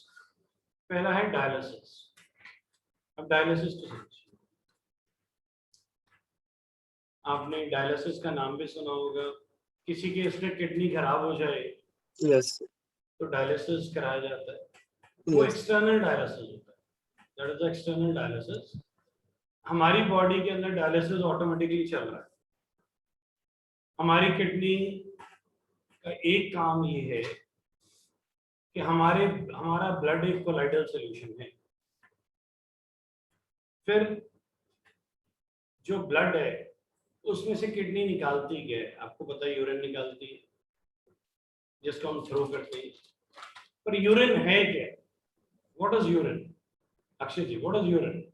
पहला है डायलिसिस। अब डायलिसिस तो समझिए, आपने डायलिसिस का नाम भी सुना होगा। किसी के इसमें किडनी खराब हो जाए Yes, sir. तो डायलिसिस कराया जाता है। वो Yes. एक्सटर्नल डायलिसिस होता है, दैट इज एक्सटर्नल डायलिसिस। हमारी बॉडी के अंदर डायलिसिस ऑटोमेटिकली चल रहा है। हमारी किडनी का एक काम ये है कि हमारा ब्लड एक कोलाइडल सॉल्यूशन है। फिर जो ब्लड है उसमें से किडनी निकालती क्या है? आपको पता है, यूरिन निकालती है, जिसको हम थ्रो करते हैं। पर यूरिन है क्या? What is urine? Akshay ji, what is urine?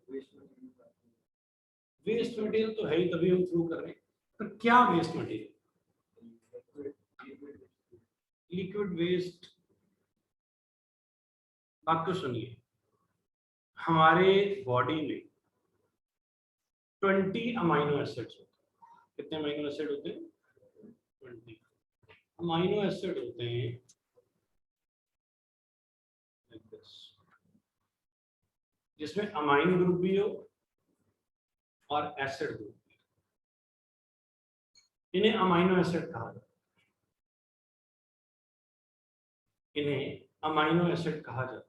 Waste material तो है ही, तभी हम थ्रो कर रहे हैं। पर क्या वेस्ट मटेरियल? Liquid waste. बात को सुनिए, हमारे बॉडी में 20 अमाइनो एसिड्स होते हैं। कितने अमाइनो एसिड होते हैं? 20 अमाइनो एसिड होते हैं, जिसमें अमाइन ग्रुप भी हो और एसिड ग्रुप भी। इन्हें अमाइनो एसिड कहा जाता है। इन्हें अमाइनो एसिड कहा जाता है।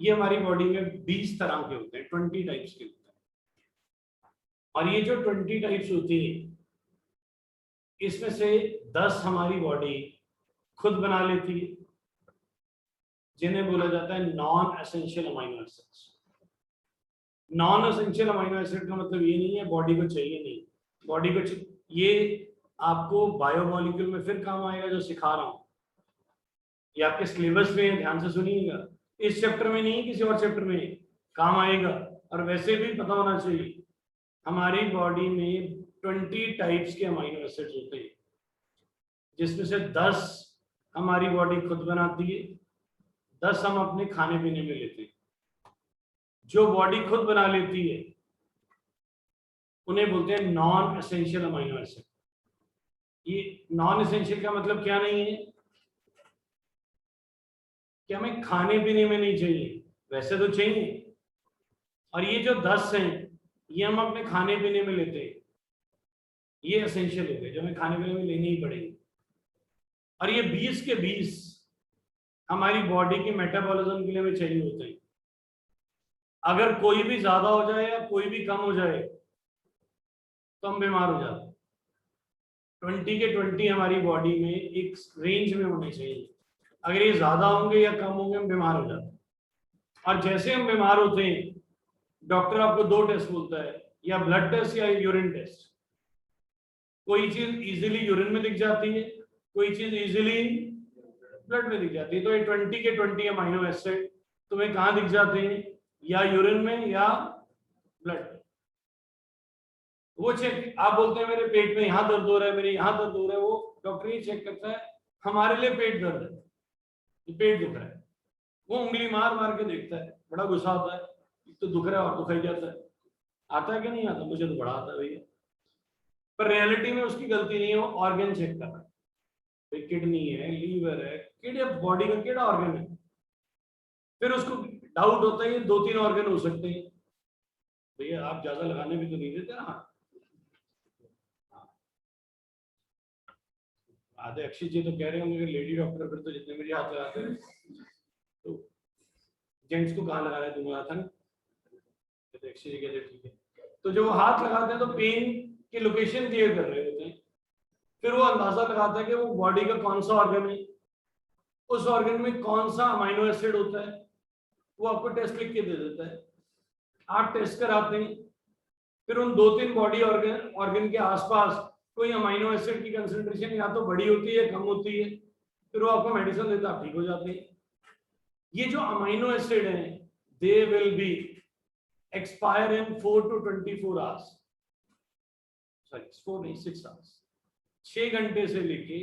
ये हमारी बॉडी में 20 तरह के होते हैं, 20 टाइप्स के होते हैं। और ये जो 20 टाइप्स होती है, इसमें से 10 हमारी बॉडी खुद बना लेती है, जिन्हें बोला जाता है non essential amino acids. Non essential amino acid का मतलब ये नहीं है बॉडी को चाहिए नहीं, बॉडी को ये आपको बायोमोलिक्यूल में फिर काम आएगा, जो सिखा रहा हूं। ये आपके सिलेबस में, ध्यान से सुनिएगा। इस चैप्टर में नहीं, किसी और चैप्टर में काम आएगा। और वैसे भी पता होना चाहिए, हमारी बॉडी में 20 टाइप्स के अमाइनो एसिड्स होते हैं, जिसमें से 10 हमारी बॉडी खुद बनाती है, 10 हम अपने खाने पीने में लेते हैं। जो बॉडी खुद बना लेती है उन्हें बोलते हैं नॉन एसेंशियल अमाइनो एसिड। ये नॉन एसेंशियल का मतलब क्या नहीं है कि हमें खाने पीने में नहीं चाहिए, वैसे तो चाहिए। और ये जो 10 हैं, ये हम अपने खाने पीने में लेते हैं, ये एसेंशियल हो गए, जो हमें खाने पीने में लेने ही पड़ेंगे। और ये 20 के 20 हमारी बॉडी के मेटाबॉलिज्म के लिए हमें चाहिए होते हैं। अगर कोई भी ज्यादा हो जाए या कोई भी कम हो जाए तो हम बीमार हो जाते हैं। 20 के 20 हमारी बॉडी में एक रेंज में होने चाहिए। अगर ये ज्यादा होंगे या कम होंगे, हम बीमार हो जाते हैं। और जैसे हम बीमार होते हैं, डॉक्टर आपको 2 टेस्ट बोलता है, या ब्लड टेस्ट या यूरिन टेस्ट। कोई चीज इजीली यूरिन में दिख जाती है, कोई चीज इजीली ब्लड में दिख जाती है। तो ये 20 के 20 अमाइनो एसिड तुम्हें कहाँ दिख जाते हैं? या यूरिन में या ब्लड में। वो चेक, आप बोलते हैं मेरे पेट में यहाँ दर्द हो रहा है, मेरे यहाँ दर्द हो रहा है, वो डॉक्टर ये चेक करता है। हमारे लिए पेट दर्द है, पेट दुख रहा है, वो उंगली मार मार के देखता है, बड़ा गुस्सा आता है, तो दुख रहा है और दुखाई जाता है। आता है कि नहीं आता? मुझे तो बड़ा आता है भैया। पर रियलिटी में उसकी गलती नहीं है, वो ऑर्गन चेक कर रहा है। भाई किडनी है, लीवर है, किडनी बॉडी का केड़ा ऑर्गन है। फिर उसको डाउट होता है ये 2-3 ऑर्गन हो सकते हैं। भैया आप ज्यादा लगाने भी तो नहीं देते ना। आधे अक्षय जी तो कह रहे होंगे कि लेडी डॉक्टर फिर तो जितने मेरे हाथ लगाते हैं, तो जेंट्स को कहाँ लगा रहे तुम लगा था ना, तो अक्षय जी कहते ठीक है। तो जो वो हाथ लगाते हैं तो पेन की लोकेशन क्लियर कर रहे होते हैं, फिर वो अंदाजा लगाता है कि वो बॉडी का कौन सा ऑर्गन है, उस ऑर्गन में कौन सा अमाइनो एसिड होता है, वो आपको टेस्ट लिख के दे देता है। आप टेस्ट कराते हैं, फिर उन 2-3 बॉडी ऑर्गन के आसपास कोई अमाइनो एसिड की कंसंट्रेशन या तो बड़ी होती है कम होती है, फिर वो आपको मेडिसिन देता है, आप ठीक हो जाते हैं। ये जो अमाइनो एसिड हैं they will be expire in 4 to 24 hours, sorry 4 नहीं 6 आवर्स, 6 घंटे से लेके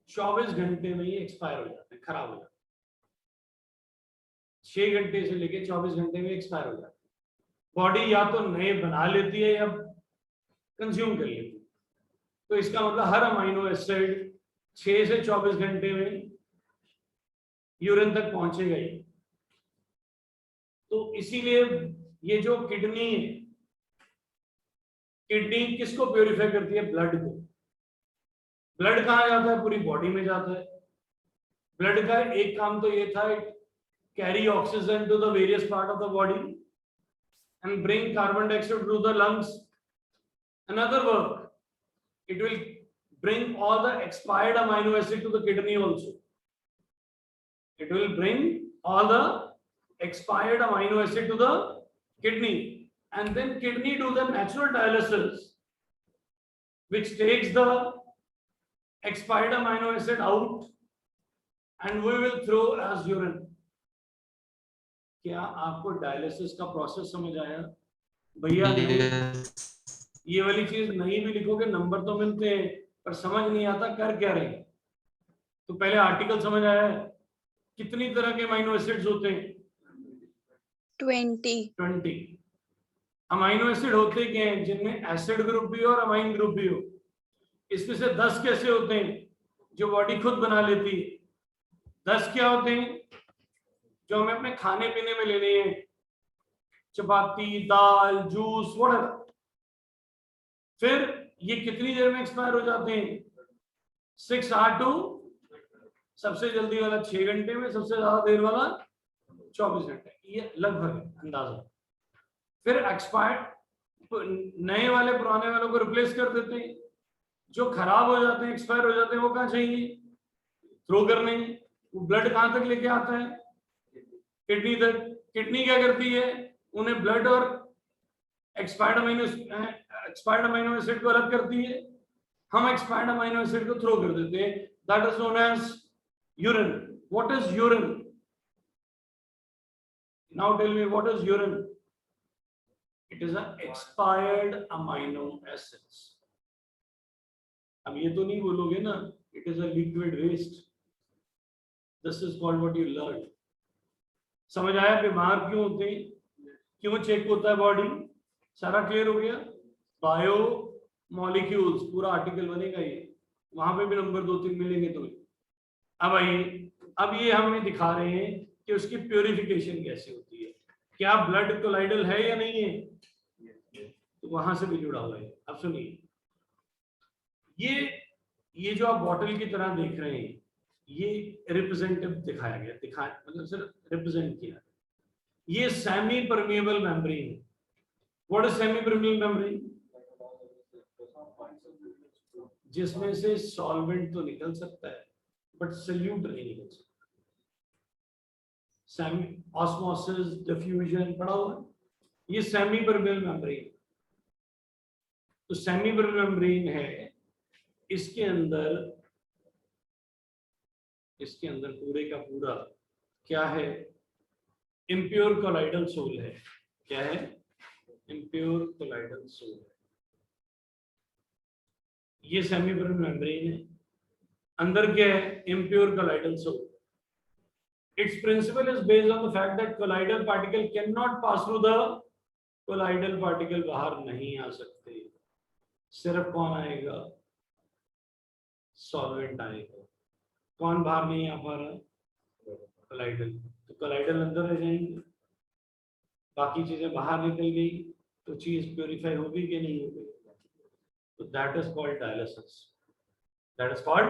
24 घंटे में ही एक्सपायर हो जाते हैं, खराब हो जाते हैं। 6 घंटे से लेके 24 घंटे में एक्सपायर हो जाते हैं। बॉडी या तो नए बना लेती है या कंज्यूम कर लेती है। तो इसका मतलब हर अमाइनो एसिड 6 से 24 घंटे में यूरिन तक पहुंचेगा ही। तो इसीलिए ये जो किडनी है, किडनी किसको प्योरीफाई करती है? ब्लड को। ब्लड कहाँ जाता है? पूरी बॉडी में जाता है। ब्लड का एक काम तो ये था, carry oxygen to the various part of the body and bring carbon dioxide through the lungs. Another work, it will bring all the expired amino acid to the kidney also. It will bring all the expired amino acid to the kidney, and then kidney do the natural dialysis, which takes the expired amino acid out and we will throw as urine. क्या आपको dialysis का process समझ आया भैया? ये वाली चीज नहीं भी लिखोगे नंबर तो मिलते हैं, पर समझ नहीं आता कर क्या रहे। तो पहले आर्टिकल समझ आया है, कितनी तरह के अमाइनो एसिड्स होते हैं? 20 अमाइनो एसिड होते क्या हैं? जिनमें एसिड ग्रुप भी हो और अमाइन ग्रुप भी हो। इसमें से 10 कैसे होते हैं जो बॉडी खुद बना लेती है? 10 क्या होते हैं जो हमें अपने खाने पीने में लेने हैं? चपाती, दाल, जूस, व्हाटएवर। फिर ये कितनी देर में एक्सपायर हो जाते हैं? 6 hours to, सबसे जल्दी वाला 6 घंटे में, सबसे ज्यादा देर वाला 24 घंटे। ये लगभग अंदाजा। फिर एक्सपायर्ड नए वाले पुराने वालों को रिप्लेस कर देते हैं। जो खराब हो जाते हैं, एक्सपायर हो जाते हैं, वो कहाँ चाहिए? थ्रो करने। वो ब्लड कहाँ तक लेके आता है? किडनी तक। किडनी क्या करती है? उन्हें ब्लड और एक्सपायर्ड अमाइनो एसिड को अलग करती है। हम एक्सपायर्ड अमाइनो एसिड को थ्रो कर देते हैं। That is known as urine. What is urine? Now tell me what is urine? It is an expired amino acids. अब ये तो नहीं बोलोगे ना it is a liquid waste. This is called what you learn. समझ आया बीमार क्यों होते हैं, क्यों चेक होता है बॉडी? सारा क्लियर हो गया? बायो मॉलिक्यूल्स पूरा आर्टिकल बनेगा ये, वहां पे भी नंबर 2-3 मिलेंगे तुम्हें। अब आइए, अब ये हमें दिखा रहे हैं कि उसकी प्योरिफिकेशन कैसे होती है। क्या ब्लड कोलाइडल है या नहीं है? तो वहां से भी जुड़ा हुआ है। अब सुनिए, ये जो आप बॉटल की तरह देख रहे हैं, ये रिप्रेजेंटेटिव दिखाया गया, मतलब सिर्फ रिप्रेजेंट किया। ये सेमी परमिएबल मेम्ब्रेन है। What is semi permeable membrane? जिसमें से सॉल्वेंट तो निकल सकता है बट सल्यूट नहीं निकल सकता। सेमी ऑस्मोसिस, डिफ्यूजन पढ़ा हुआ, ये सेमी परमिएबल मेम्ब्रेन। तो सेमी परमिएबल मेम्ब्रेन है, इसके अंदर पूरे का पूरा क्या है? इम्प्योर कोलाइडल सोल है। क्या है? इम्प्योर कोलाइडल सोल है। ये सेमी परमिएबल मेम्ब्रेन है। अंदर क्या है? Impure colloidal sol. Its principle is based on the fact that colloidal particle cannot pass through the colloidal particle, बाहर नहीं आ सकते। सिर्फ कौन आएगा? सॉल्वेंट आएगा। कौन बाहर नहीं आ पा रहा? कोलाइडल। तो कोलाइडल अंदर रह जाएंगे, बाकी चीजें बाहर निकल गई, तो चीज प्योरीफाई होगी कि नहीं होगी? तो that is called dialysis. That is called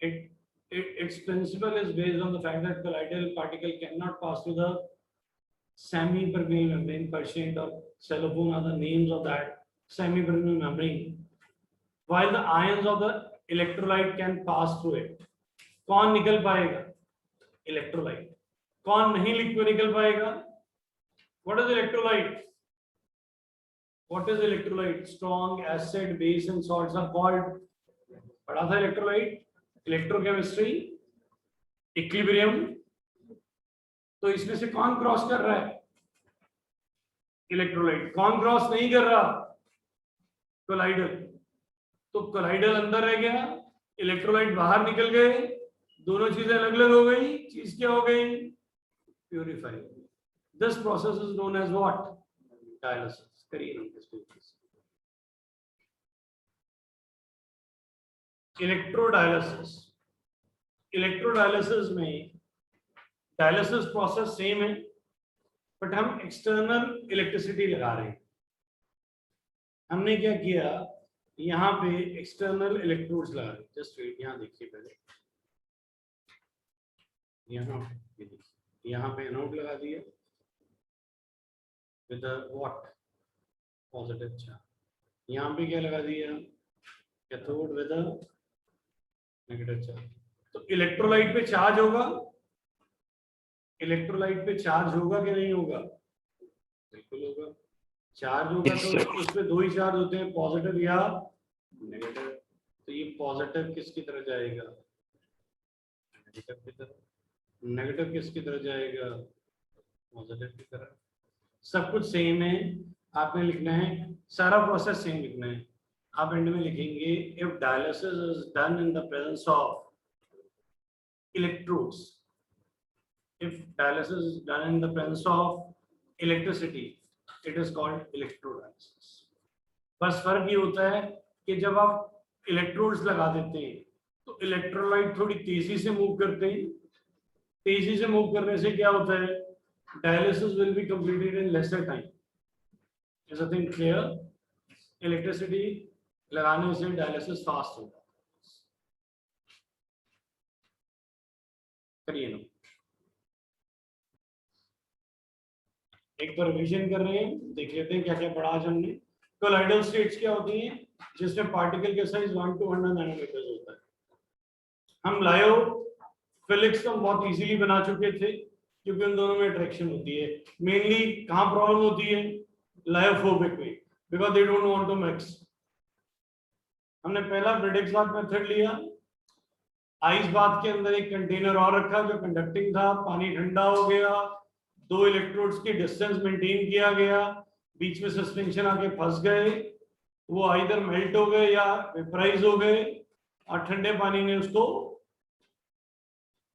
its principle is based on the fact that colloidal particle cannot pass through the semi-permeable membrane. Perchient or cellophane are the names of that semi-permeable membrane, while the ions of the electrolyte can pass through it. कौन निकल पाएगा? Electrolyte. कौन नहीं निकल पाएगा? What is electrolyte? What is electrolyte? Strong acid, base and salts are called. पढ़ा था electrolyte, electrochemistry, equilibrium. तो इसमें से कौन क्रॉस कर रहा है? इलेक्ट्रोलाइट. कौन क्रॉस नहीं कर रहा? कोलाइडल. तो कोलाइडल अंदर रह गया, इलेक्ट्रोलाइट बाहर निकल गए, दोनों चीजें अलग अलग हो गई. चीज क्या हो गई? Purify. This process is known as what? Dialysis. करिए ना इसको. इलेक्ट्रोडायलिसिस. इलेक्ट्रोडायलिसिस में डायलिसिस प्रोसेस सेम है, बट हम एक्सटर्नल इलेक्ट्रिसिटी लगा रहे हैं. हमने क्या किया? यहाँ पे एक्सटर्नल इलेक्ट्रोड्स लगा रहे. जस्ट वेट, यहाँ देखिए पहले. यहाँ पे देखिए, यहाँ पे एनोड लगा दिया विद व्हाट? Positive charge. यहाँ पे क्या लगा दिया? Cathode with negative charge. तो इलेक्ट्रोलाइट पे चार्ज होगा. इलेक्ट्रोलाइट पे चार्ज होगा कि नहीं होगा? बिल्कुल होगा. चार्ज होगा तो उसमें दो ही चार्ज होते हैं, पॉजिटिव या नेगेटिव. तो ये पॉजिटिव किसकी तरफ जाएगा? नेगेटिव की तरफ. नेगेटिव किसकी तरफ जाएगा? पॉजिटिव की तरफ. सब कुछ सेम है. आपने लिखना है, सारा प्रोसेस सेम लिखना है. आप एंड में लिखेंगे if dialysis is done in the presence of electrodes. If dialysis is done in the presence of electricity, it is called electrodialysis. बस फर्क ये होता है कि जब आप इलेक्ट्रोड्स लगा देते हैं तो इलेक्ट्रोलाइट थोड़ी तेजी से मूव करते हैं. तेजी से मूव करने से क्या होता है? Dialysis will be completed in lesser time. Is a thing clear? Electricity लगाने से डायलिसिस फास्ट होता है. करिए ना. एक बार रिवीजन कर रहे हैं, देख लेते हैं क्या क्या पढ़ा आज हमने. कोलाइडल स्टेट्स क्या होती हैं? जिसमें पार्टिकल का साइज 1 to 100 नैनोमीटर होता है. हम लायोफिलिक्स को बहुत इजीली बना चुके थे क्योंकि उन दोनों में अट्रैक्शन होती है. मेनली कहाँ प्रॉब्लम होती है? लायोफोबिक में, because they don't want to mix. हमने पहला ब्रेडिक्स बाथ मेथड लिया. आइस बाथ के अंदर एक कंटेनर और रखा जो कंडक्टिंग था. पानी ठंडा हो गया, दो इलेक्ट्रोड्स की डिस्टेंस मेंटेन किया गया, बीच में सस्पेंशन आके फंस गए, वो आइदर मेल्ट हो गए या वेपराइज हो गए और ठंडे पानी ने उसको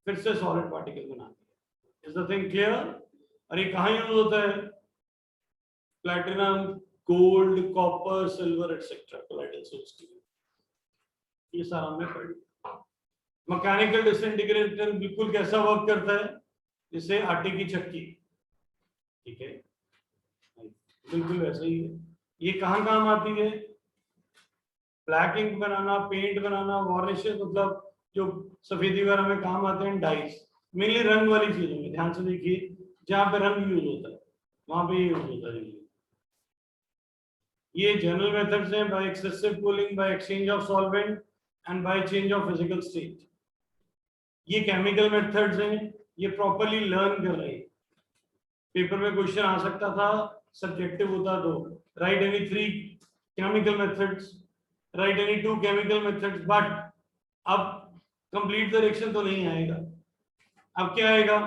फिर से सॉलिड पार्टिकल बना दिया. Is the thing clear? और ये कहाँ यूज होता है? Platinum, gold, copper, silver etcetera colloidal source के लिए. ये सारा हमने पढ़ लिया. मैकेनिकल डिसइंटीग्रेटर बिल्कुल कैसा वर्क करता है? जैसे आटे की चक्की. ठीक है, बिल्कुल वैसे ही है. ये कहाँ काम आती है? ब्लैक इंक बनाना, पेंट बनाना, वार्निशेस, मतलब जो सफेदी वगैरह में काम आते हैं. डाइस मेनली रंग वाली चीजों में. ध्यान से देखिए, जहां पे रंग यूज होता है वहां पे ये यूज होता है. ये जनरल मेथड्स हैं. By excessive cooling, by exchange of solvent and by change of physical state. ये केमिकल मेथड्स हैं. ये प्रॉपर्ली लर्न कर रहे हैं. पेपर में क्वेश्चन आ सकता था, सब्जेक्टिव होता तो right any 3 chemical methods, right any 2 chemical methods. But अब कंप्लीट द रिएक्शन तो नहीं आएगा. अब क्या आएगा?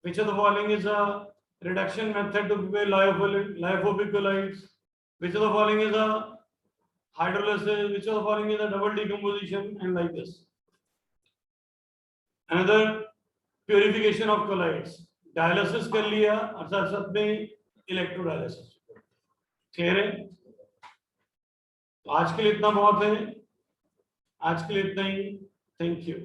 which of the following is a reduction method to prepare lyophobic colloids? Which of the following is a hydrolysis? Which of the following is a double decomposition? And like this. Another purification of colloids. Dialysis कर लिया और साथ साथ में electrodialysis. Clear है? तो आज के लिए इतना बहुत है. आज के लिए इतना ही. Thank you.